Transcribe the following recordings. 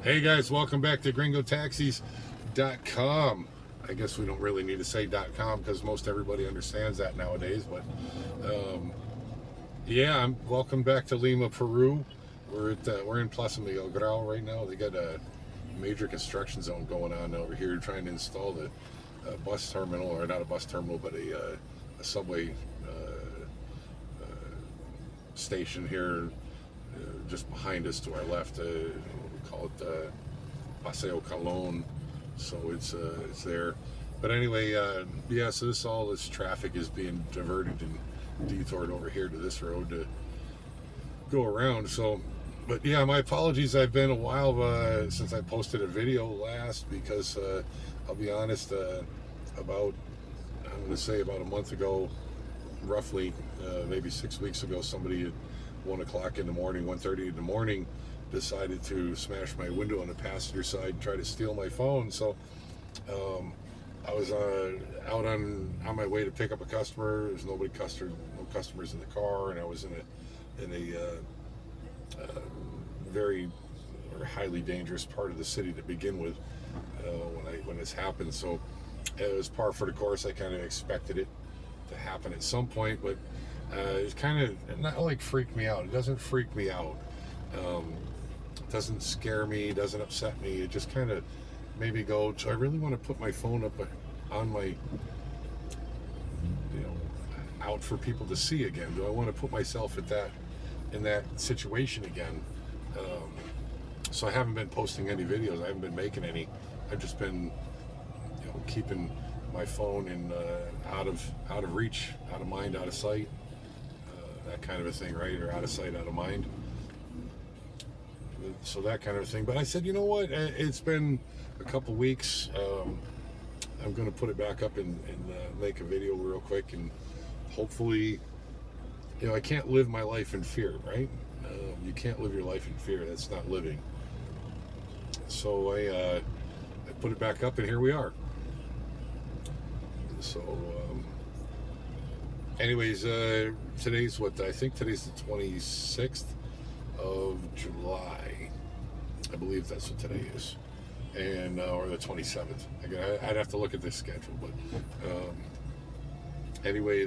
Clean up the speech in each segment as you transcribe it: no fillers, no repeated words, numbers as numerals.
Hey guys, welcome back to gringotaxis.com. I guess we don't really need to say .com because most everybody understands that nowadays. But yeah, welcome back to Lima, Peru. We're in Plaza Miguel Grau right now. They got a major construction zone going on over here, trying to install the bus terminal, or not a bus terminal, but a subway station here, just behind us to our left. We call it Paseo Calon, so it's there. But anyway, yeah. So all this traffic is being diverted and detoured over here to this road to go around. So, but yeah, my apologies. I've been a while since I posted a video last because I'll be honest. I'm going to say about a month ago, roughly, maybe 6 weeks ago, somebody at 1 o'clock in the morning, 1:30 in the morning, decided to smash my window on the passenger side and try to steal my phone. So I was out on my way to pick up a customer. There's no customers in the car, and I was in a very or highly dangerous part of the city to begin with when this happened. So it was par for the course. I kind of expected it to happen at some point, but it kind of not like freaked me out. It doesn't freak me out. It doesn't scare me. Doesn't upset me. It just kind of made me go, do I really want to put my phone up on my, out for people to see again? Do I want to put myself in that situation again? So I haven't been posting any videos. I haven't been making any. I've just been, keeping my phone in out of reach, out of mind, out of sight, that kind of a thing, right? Or out of sight, out of mind. So that kind of thing. But I said, you know what? It's been a couple weeks. I'm going to put it back up and make a video real quick, and hopefully, I can't live my life in fear, right? You can't live your life in fear. That's not living. So I put it back up, and here we are. So, anyways, today's what? I think today's the 26th of July. I believe that's what today is. And, or the 27th. I'd have to look at this schedule, but, anyway,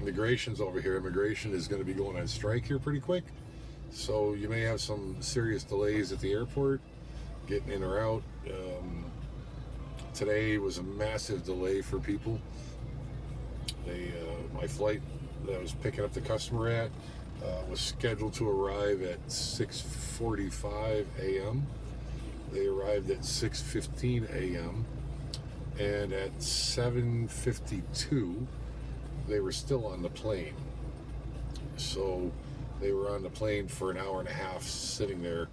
immigration's over here. Immigration is going to be going on strike here pretty quick. So you may have some serious delays at the airport, getting in or out. Today was a massive delay for people. My flight that I was picking up the customer at was scheduled to arrive at 6:45 a.m. They arrived at 6:15 a.m. and at 7:52 they were still on the plane. So they were on the plane for an hour and a half, sitting there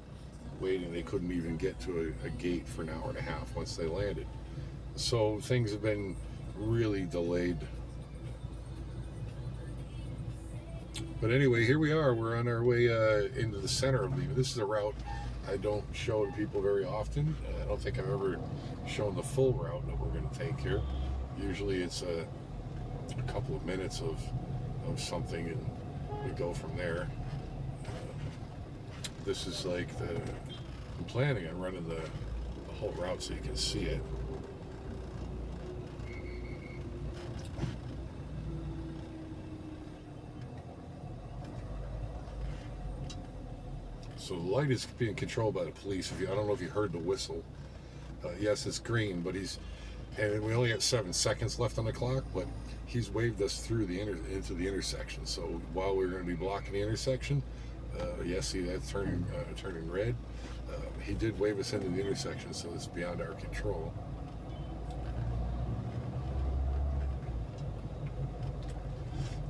waiting. They couldn't even get to a gate for an hour and a half once they landed. So things have been really delayed. But anyway, here we are. We're on our way into the center of Lima. This is a route I don't show to people very often. I don't think I've ever shown the full route that we're going to take here. Usually it's a couple of minutes of something, and we go from there. This is like I'm planning on running the whole route so you can see it. So the light is being controlled by the police. I don't know if you heard the whistle. Yes, it's green, but and we only got 7 seconds left on the clock, but he's waved us through into the intersection. So while we're going to be blocking the intersection, yes, see that's turning red. He did wave us into the intersection, so it's beyond our control.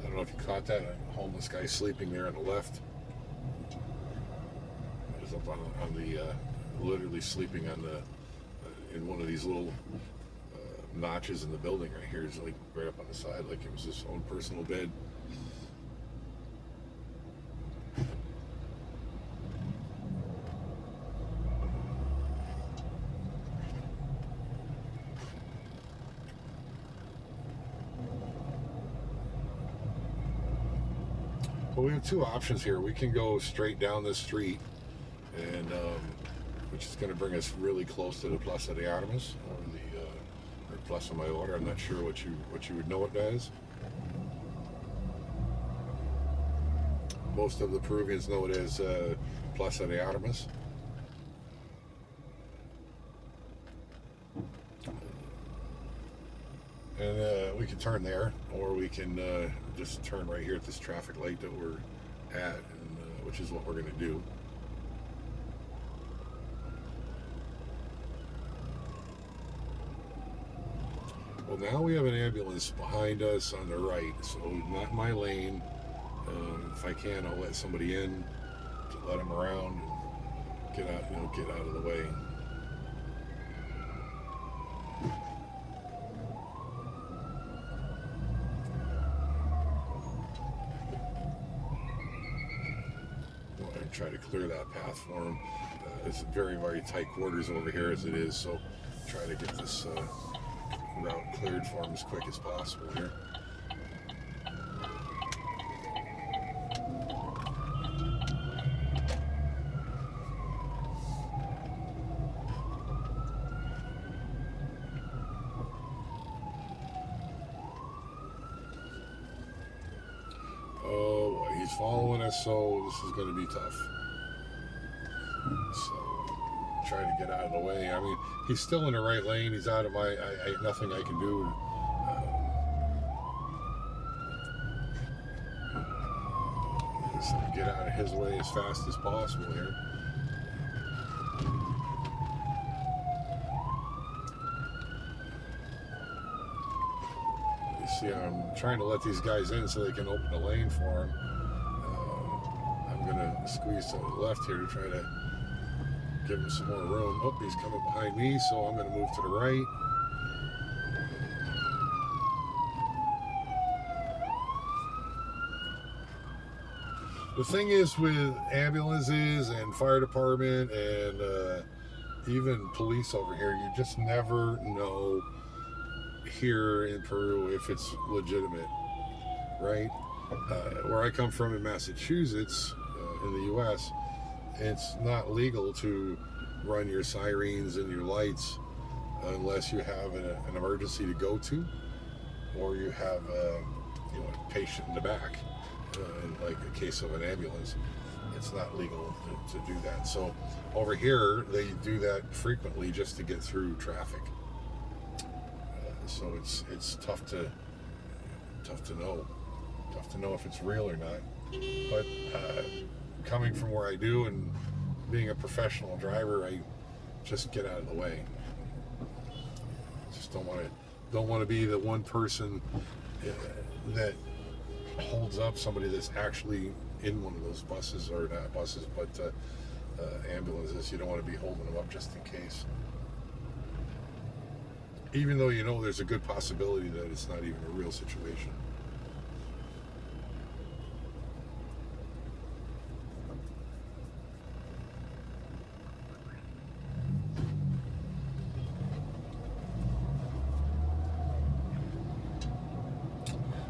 I don't know if you caught that. A homeless guy sleeping there on the left. Up on the literally sleeping on in one of these little notches in the building right here. Is like right up on the side, like it was his own personal bed. Well, we have two options here. We can go straight down this street and which is going to bring us really close to the Plaza de Armas, or the or Plaza Mayor. I'm not sure what you would know it as. Most of the Peruvians know it as Plaza de Armas. And we can turn there, or we can just turn right here at this traffic light that we're at, and, which is what we're going to do. Well, now we have an ambulance behind us on the right, so not my lane. If I can, I'll let somebody in to let them around and get out, get out of the way. Try to clear that path for him. It's very, very tight quarters over here as it is, so try to get this route cleared for him as quick as possible here. Oh, he's following us, so this is going to be tough. So, try to get out of the way. I mean, he's still in the right lane. He's out of my, nothing I can do. So get out of his way as fast as possible here. You see, I'm trying to let these guys in so they can open the lane for him. I'm going to squeeze to the left here to try to give him some more room. Oh, he's coming behind me, so I'm going to move to the right. The thing is with ambulances and fire department and even police over here, you just never know here in Peru if it's legitimate, right? Where I come from in Massachusetts, in the U.S., it's not legal to run your sirens and your lights unless you have an emergency to go to, or you have a patient in the back. In like a case of an ambulance, it's not legal to do that. So over here, they do that frequently just to get through traffic. So it's tough to know if it's real or not. But coming from where I do and being a professional driver, I just get out of the way. Just don't want to be the one person that holds up somebody that's actually in one of those buses, or not buses, but ambulances. You don't want to be holding them up just in case. Even though there's a good possibility that it's not even a real situation.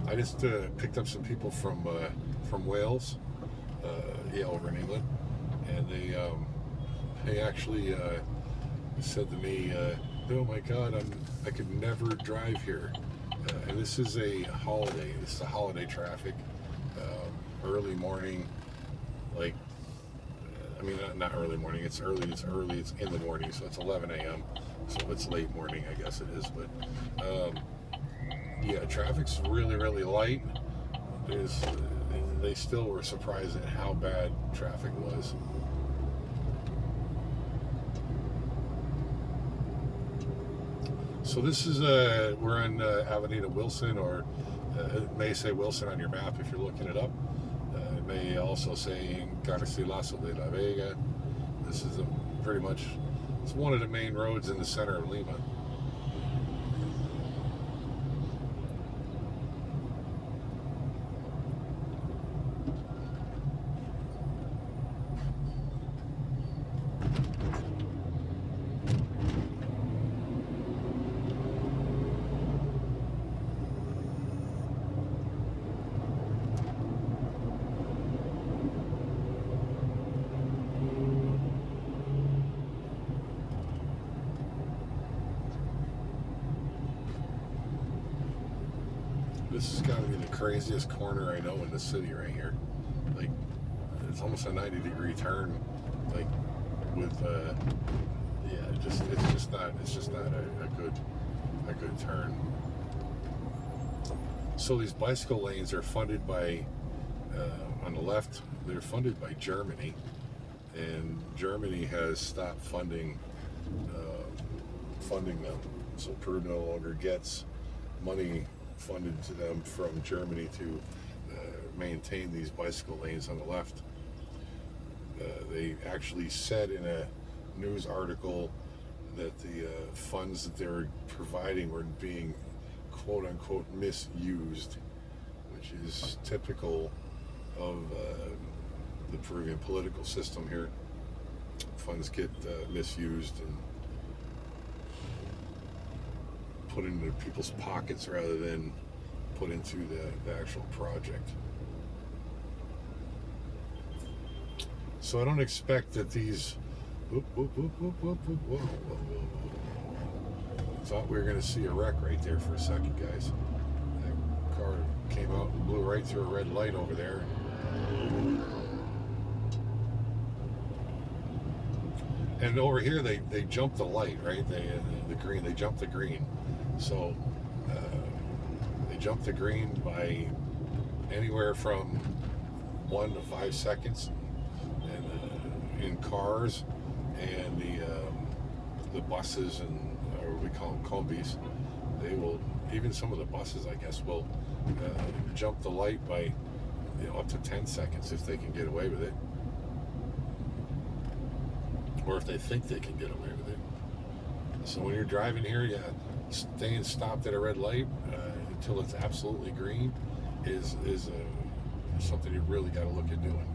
I just picked up some people from Wales, over in England, and they actually said to me, "Oh my God, I could never drive here." And this is a holiday. This is a holiday traffic, early morning, like. I mean, not early morning. It's early. It's in the morning, so it's 11 a.m. So it's late morning, I guess it is, but. Yeah, traffic's really, really light. They still were surprised at how bad traffic was. So this is, we're on Avenida Wilson, or it may say Wilson on your map if you're looking it up. It may also say Garcilaso de la Vega. This is pretty much, it's one of the main roads in the center of Lima. This has got to be the craziest corner I know in the city right here. Like, it's almost a 90-degree turn. Like, with yeah, it's just not a good turn. So these bicycle lanes are funded by on the left. They're funded by Germany, and Germany has stopped funding them. So Peru no longer gets money funded to them from Germany to maintain these bicycle lanes on the left. They actually said in a news article that the funds that they were providing were being quote unquote misused, which is typical of the Peruvian political system here. Funds get misused and put into people's pockets rather than put into the actual project. So I don't expect that these thought we were going to see a wreck right there for a second, guys. That car came out and blew right through a red light over there. And over here they jumped the light, right? The green. They jumped the green. So they jumped the green by anywhere from 1 to 5 seconds, and in cars and the buses and or we call them combis, they will, even some of the buses I guess will jump the light by up to 10 seconds if they can get away with it, or if they think they can get away with it. So when you're driving here, staying stopped at a red light until it's absolutely green is something you really got to look at doing.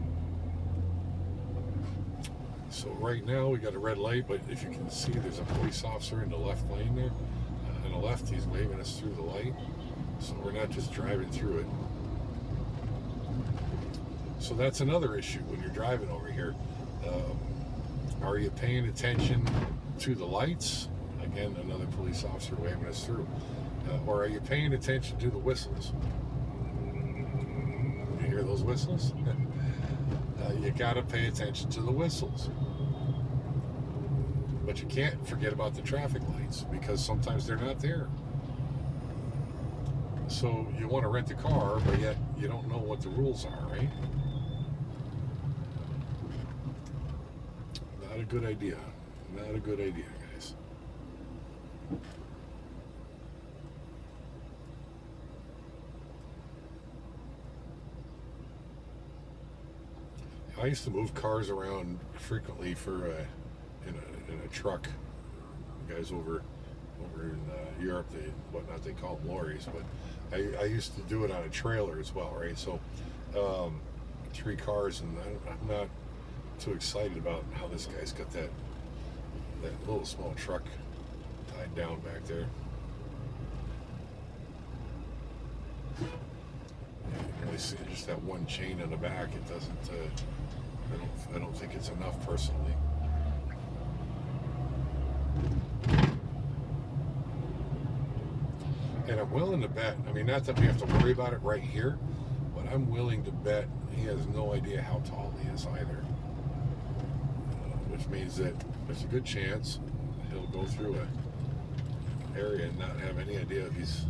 So right now we got a red light, but if you can see, there's a police officer in the left lane there. On the left, he's waving us through the light, so we're not just driving through it. So that's another issue when you're driving over here. Are you paying attention to the lights? Again, another police officer waving us through. Or are you paying attention to the whistles? You hear those whistles? You gotta pay attention to the whistles. But you can't forget about the traffic lights, because sometimes they're not there. So you want to rent a car, but yet you don't know what the rules are, right? Not a good idea. Not a good idea, guys. I used to move cars around frequently for in a truck. The guys over in Europe, they call them lorries, but I used to do it on a trailer as well, right? So 3 cars, and I'm not too excited about how this guy's got that little small truck tied down back there. You can really see just that one chain on the back. It doesn't. I don't think it's enough personally. And I'm willing to bet, I mean, not that we have to worry about it right here, but I'm willing to bet he has no idea how tall he is either. Which means that there's a good chance he'll go through an area and not have any idea if he's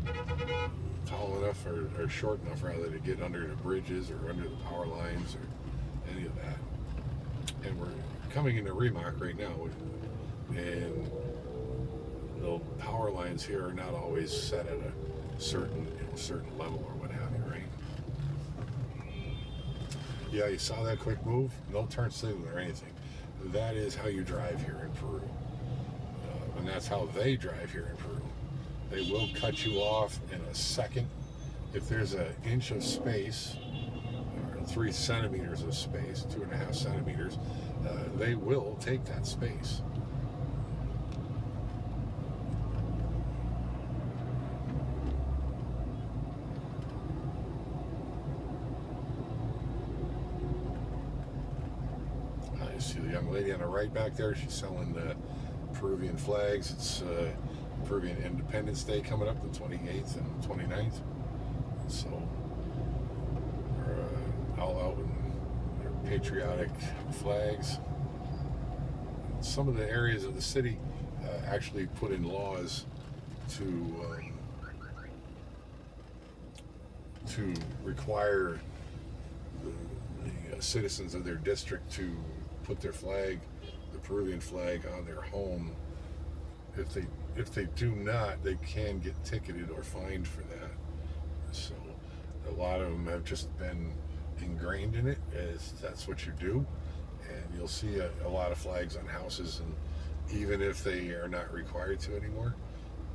tall enough or short enough, rather, to get under the bridges or under the power lines or any of that. And we're coming into Rimac right now, and the power lines here are not always set at a certain level or what have you, right? Yeah, you saw that quick move? No turn signal or anything. That is how you drive here in Peru. And that's how they drive here in Peru. They will cut you off in a second. If there's an inch of space, or 3 centimeters of space, 2.5 centimeters, they will take that space. You see the young lady on the right back there, she's selling Peruvian flags. It's Peruvian Independence Day coming up, the 28th and 29th. So we're all out in their patriotic flags. Some of the areas of the city actually put in laws to require the citizens of their district to put their flag, the Peruvian flag, on their home. If they do not, they can get ticketed or fined for that. So a lot of them have just been ingrained in it as that's what you do, and you'll see a lot of flags on houses, and even if they are not required to anymore,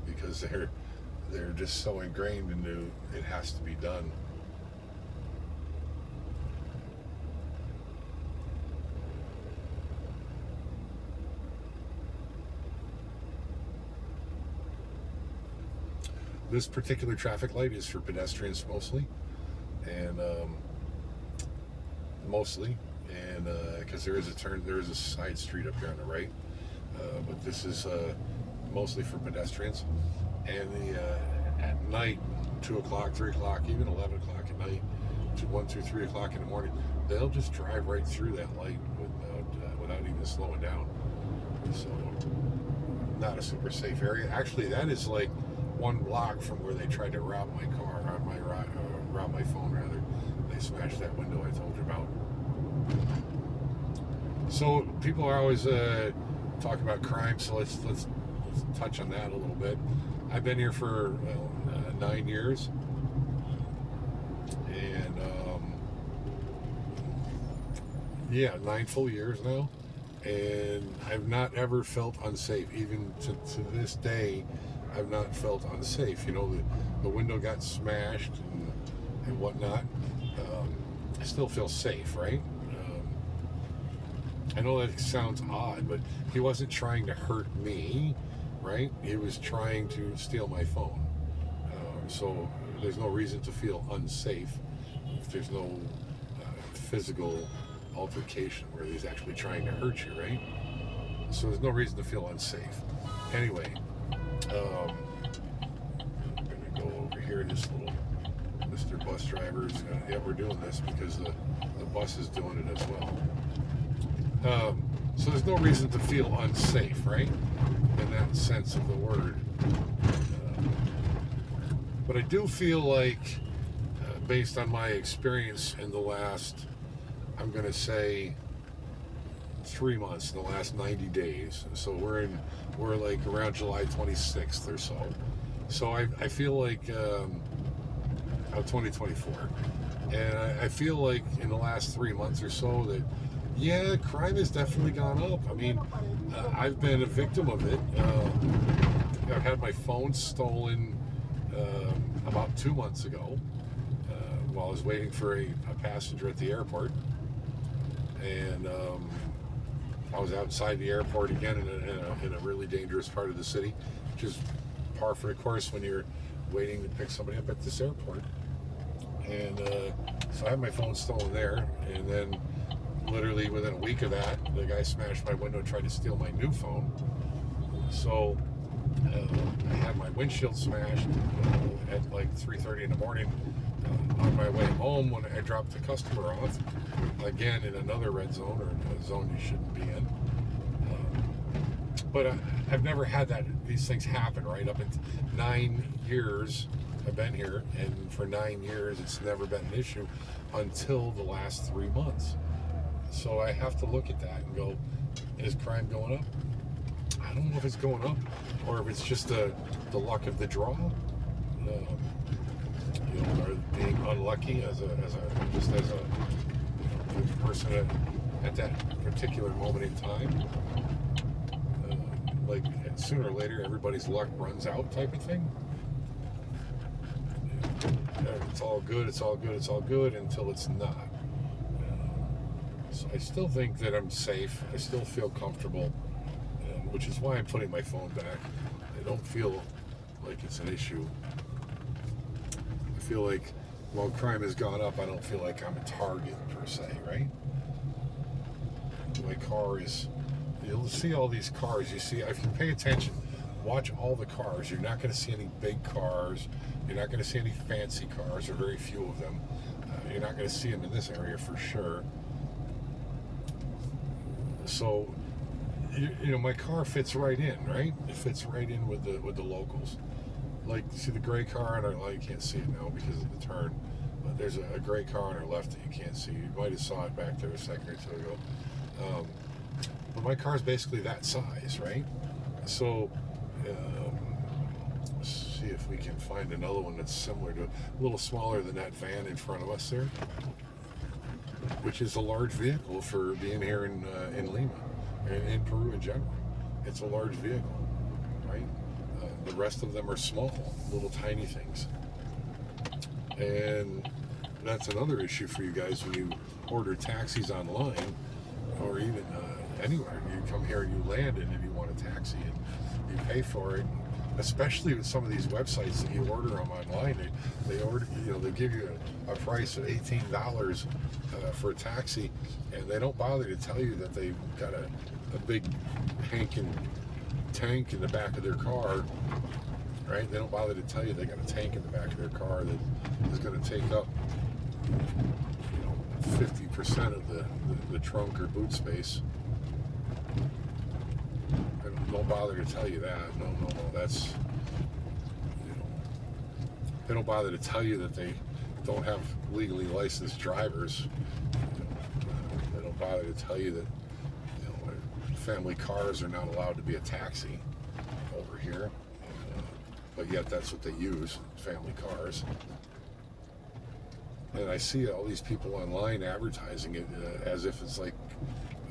because they're just so ingrained into it has to be done. This particular traffic light is for pedestrians mostly, and because there is a side street up here on the right, but this is mostly for pedestrians. And at night, 2 o'clock, 3 o'clock, even 11 o'clock at night, 1, 2, 3 o'clock in the morning, they'll just drive right through that light without even slowing down. So not a super safe area. Actually, that is like 1 block from where they tried to rob my car, rob my phone rather. They smashed that window I told you about. So people are always talking about crime, so let's touch on that a little bit. I've been here for 9 years, and 9 full years now, and I've not ever felt unsafe. Even to this day, I've not felt unsafe. You know, the window got smashed and whatnot. I still feel safe, right? I know that sounds odd, but he wasn't trying to hurt me, right? He was trying to steal my phone. So there's no reason to feel unsafe if there's no physical altercation where he's actually trying to hurt you, right? So there's no reason to feel unsafe. Anyway, I'm gonna go over here. This little Mr. Bus Driver is gonna, we're doing this because the bus is doing it as well. So there's no reason to feel unsafe, right? In that sense of the word. But I do feel like, based on my experience in the last, I'm going to say 3 months, in the last 90 days. So we're like around July 26th or so. So I feel like, 2024. And I feel like in the last 3 months or so that, yeah, crime has definitely gone up. I mean, I've been a victim of it. I've had my phone stolen about 2 months ago while I was waiting for a passenger at the airport. And I was outside the airport again in a really dangerous part of the city, which is par for the course when you're waiting to pick somebody up at this airport. And so I had my phone stolen there, and then literally within a week of that, the guy smashed my window and tried to steal my new phone. So I had my windshield smashed at like 3:30 in the morning on my way home when I dropped the customer off, again in another red zone, or a zone you shouldn't be in. But I've never had these things happen, right? Up in 9 years I've been here, and for 9 years it's never been an issue until the last 3 months. So I have to look at that and go, is crime going up? I don't know if it's going up or if it's just the luck of the draw. Or being unlucky as a person at that particular moment in time. Like sooner or later, everybody's luck runs out, type of thing. It's all good, it's all good, it's all good until it's not. So I still think that I'm safe. I still feel comfortable, which is why I'm putting my phone back. I don't feel like it's an issue. I feel like while crime has gone up, I don't feel like I'm a target per se, right? My car is, you'll see all these cars. You see, if you pay attention, watch all the cars. You're not going to see any big cars. You're not going to see any fancy cars, or very few of them. You're not going to see them in this area for sure. So, my car fits right in, right? It fits right in with the locals. Like, see the gray car on our left? You can't see it now because of the turn. But there's a gray car on our left that you can't see. You might have saw it back there a second or two ago. But my car is basically that size, right? So, let's see if we can find another one that's similar to, a little smaller than that van in front of us there, which is a large vehicle for being here in Lima, and in Peru in general. It's a large vehicle, right? The rest of them are small, little tiny things. And that's another issue for you guys when you order taxis online, or even anywhere. You come here, you land in, and you want a taxi, and you pay for it. Especially with some of these websites that you order them online, they give you a price of $18 for a taxi, and they don't bother to tell you that they've got a big hanking tank in the back of their car, right? They don't bother to tell you they got a tank in the back of their car that is going to take up 50% of the trunk or boot space. Don't bother to tell you that. No, that's, they don't bother to tell you that they don't have legally licensed drivers. They don't bother to tell you that family cars are not allowed to be a taxi over here, but yet that's what they use, family cars. And I see all these people online advertising it as if it's like,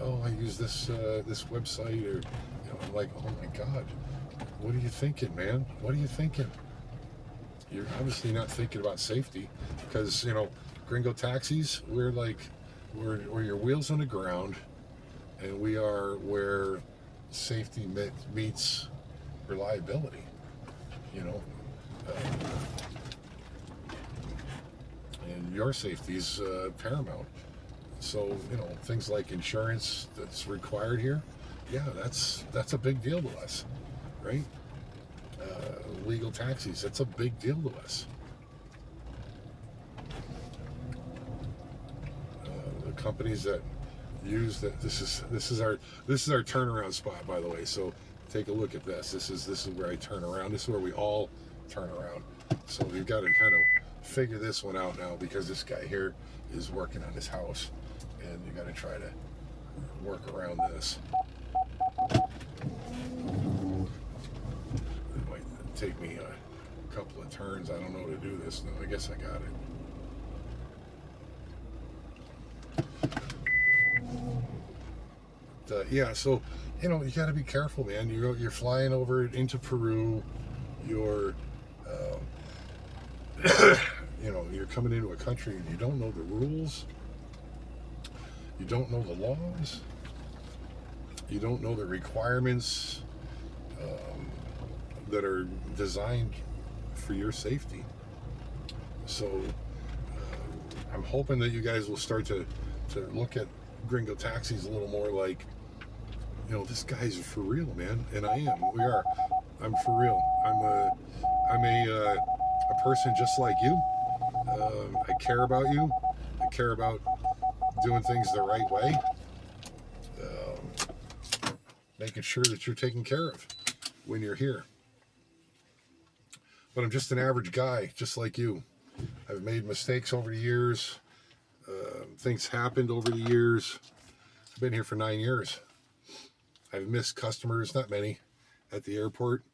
oh, I use this website, or I'm like, oh my God, what are you thinking, man? What are you thinking? You're obviously not thinking about safety, because Gringo Taxis, we're your wheels on the ground, and we are where safety meets reliability. And your safety is paramount. So things like insurance that's required here, yeah, that's a big deal to us, right? Legal taxis, that's a big deal to us. The companies that use that, this is our turnaround spot, by the way. So take a look at this. This is where I turn around. This is where we all turn around. So you've got to kind of figure this one out now, because this guy here is working on his house, and you got to try to work around this. It might take me a couple of turns. I don't know how to do this. No, I guess I got it. Yeah, so you got to be careful, man. You're flying over into Peru. You're you're coming into a country and you don't know the rules. You don't know the laws. You don't know the requirements that are designed for your safety. So I'm hoping that you guys will start to look at Gringo Taxis a little more like, this guy's for real, man. And I am. We are. I'm for real. I'm a person just like you. I care about you. I care about doing things the right way. Making sure that you're taken care of when you're here. But I'm just an average guy, just like you. I've made mistakes over the years. Things happened over the years. I've been here for 9 years. I've missed customers, not many, at the airport.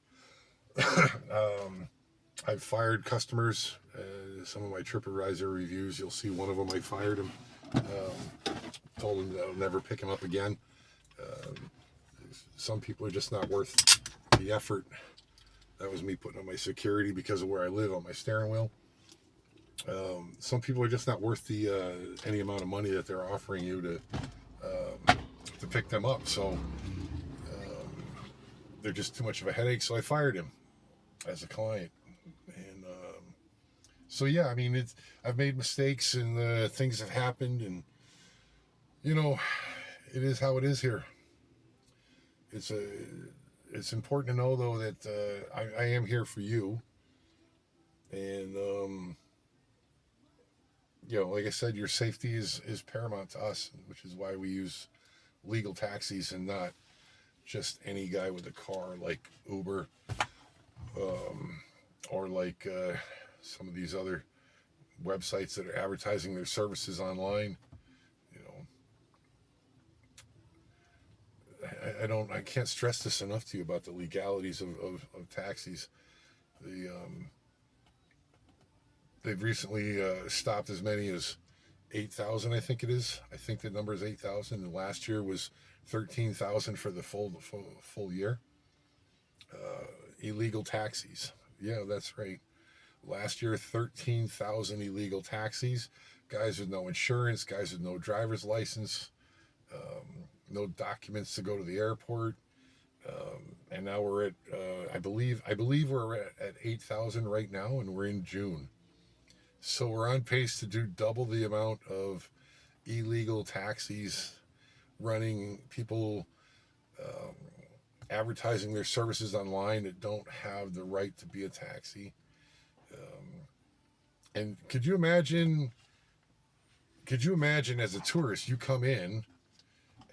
I've fired customers. Some of my TripAdvisor reviews, you'll see one of them, I fired him. Told him that I'll never pick him up again. Some people are just not worth the effort. That was me putting on my security because of where I live on my steering wheel. Some people are just not worth the any amount of money that they're offering you to pick them up. So they're just too much of a headache. So I fired him as a client. And so yeah, I mean, I've made mistakes and things have happened, and it is how it is here. it's important to know though that I am here for you, and like I said, your safety is paramount to us, which is why we use legal taxis and not just any guy with a car like Uber, or like some of these other websites that are advertising their services online. You know, I can't stress this enough to you about the legalities of taxis. They've recently stopped as many as 8,000, I think it is. I think the number is 8,000. And last year was 13,000 for the full year. Illegal taxis. Yeah, that's right. Last year, 13,000 illegal taxis. Guys with no insurance, guys with no driver's license, no documents to go to the airport. And now we're at, I believe we're at 8,000 right now, and we're in June. So we're on pace to do double the amount of illegal taxis running, people advertising their services online that don't have the right to be a taxi. And could you imagine as a tourist, you come in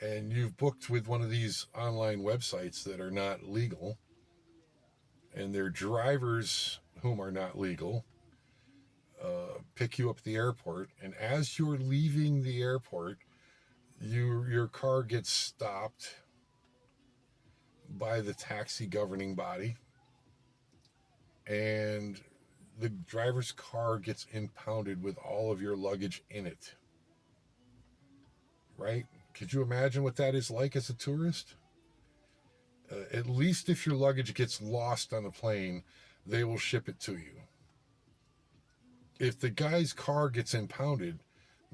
and you've booked with one of these online websites that are not legal, and their drivers, whom are not legal, pick you up at the airport, and as you're leaving the airport, your car gets stopped by the taxi governing body, and the driver's car gets impounded with all of your luggage in it. Right? Could you imagine what that is like as a tourist? At least if your luggage gets lost on a plane, they will ship it to you. If the guy's car gets impounded,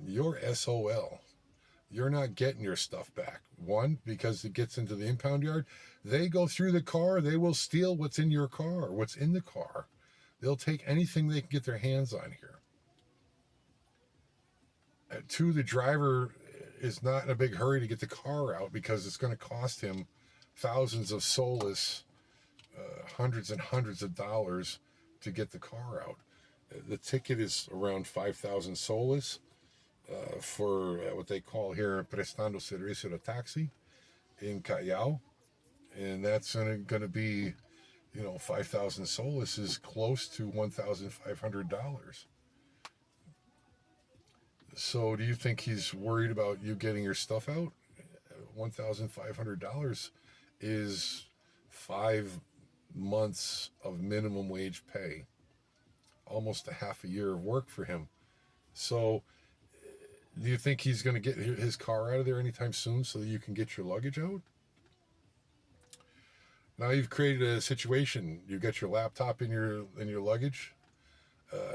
you're SOL. You're not getting your stuff back. One, because it gets into the impound yard. They go through the car. They will steal what's in your car, what's in the car. They'll take anything they can get their hands on here. Two, the driver is not in a big hurry to get the car out because it's going to cost him thousands of soles, hundreds and hundreds of dollars to get the car out. The ticket is around 5,000 soles for what they call here prestando servicio de taxi in Callao, and that's going to be, 5,000 soles is close to $1,500. So do you think he's worried about you getting your stuff out? $1,500 is 5 months of minimum wage pay, almost a half a year of work for him. So do you think he's going to get his car out of there anytime soon so that you can get your luggage out? Now you've created a situation. You've got your laptop in your luggage.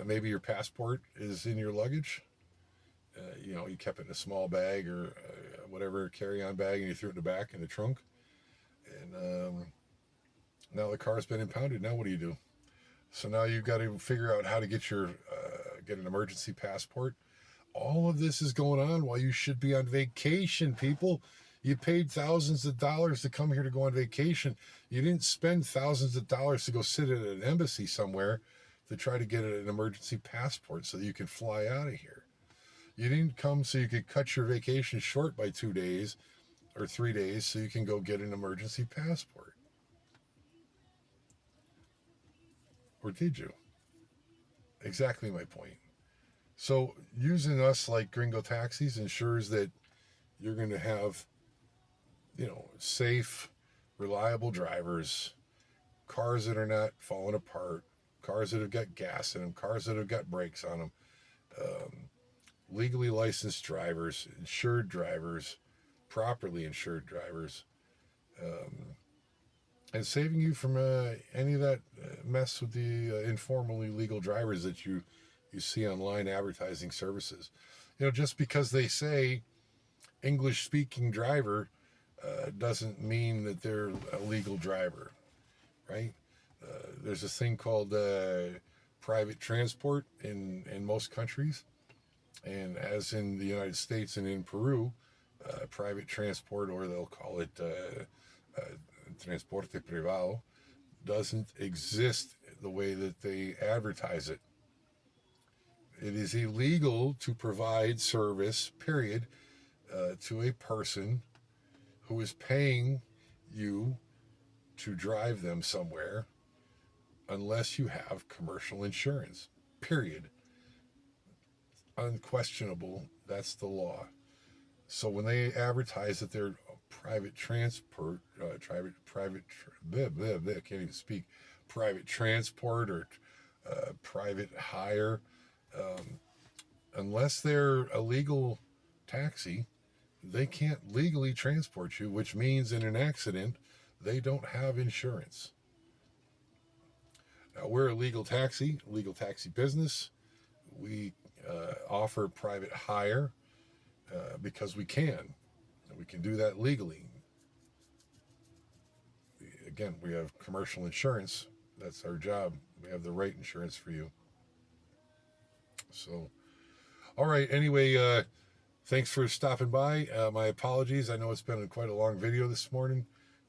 Maybe your passport is in your luggage. You kept it in a small bag or whatever carry-on bag, and you threw it in the back in the trunk. And now the car's been impounded. Now what do you do? So now you've got to figure out how to get an emergency passport. All of this is going on while you should be on vacation, people. You paid thousands of dollars to come here to go on vacation. You didn't spend thousands of dollars to go sit at an embassy somewhere to try to get an emergency passport so that you can fly out of here. You didn't come so you could cut your vacation short by 2 days or 3 days so you can go get an emergency passport. Or did you? Exactly my point. So using us like Gringo Taxis ensures that you're going to have, safe, reliable drivers, cars that are not falling apart, cars that have got gas in them, cars that have got brakes on them, legally licensed drivers, insured drivers, properly insured drivers, and saving you from any of that mess with the informally legal drivers that you see online advertising services. Just because they say English-speaking driver doesn't mean that they're a legal driver, right? There's this thing called private transport in most countries, and as in the United States and in Peru, private transport, or they'll call it transporte privado doesn't exist the way that they advertise it. It is illegal to provide service, period, to a person who is paying you to drive them somewhere unless you have commercial insurance, period. Unquestionable, that's the law. So when they advertise that they're private transport, I can't even speak, private transport or private hire, unless they're a legal taxi, they can't legally transport you, which means in an accident, they don't have insurance. Now, we're a legal taxi business. We offer private hire because we can. We can do that legally. Again, we have commercial insurance. That's our job. We have the right insurance for you. So, all right. Anyway, thanks for stopping by. My apologies. I know it's been quite a long video this morning,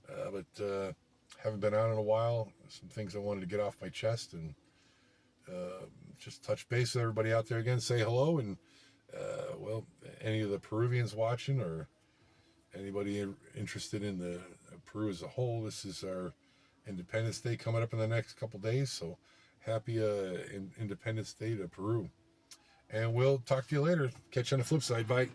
but haven't been on in a while. Some things I wanted to get off my chest and just touch base with everybody out there again. Say hello, and well, any of the Peruvians watching or anybody interested in the Peru as a whole, this is our Independence Day coming up in the next couple days. So happy Independence Day to Peru. And we'll talk to you later. Catch you on the flip side. Bye.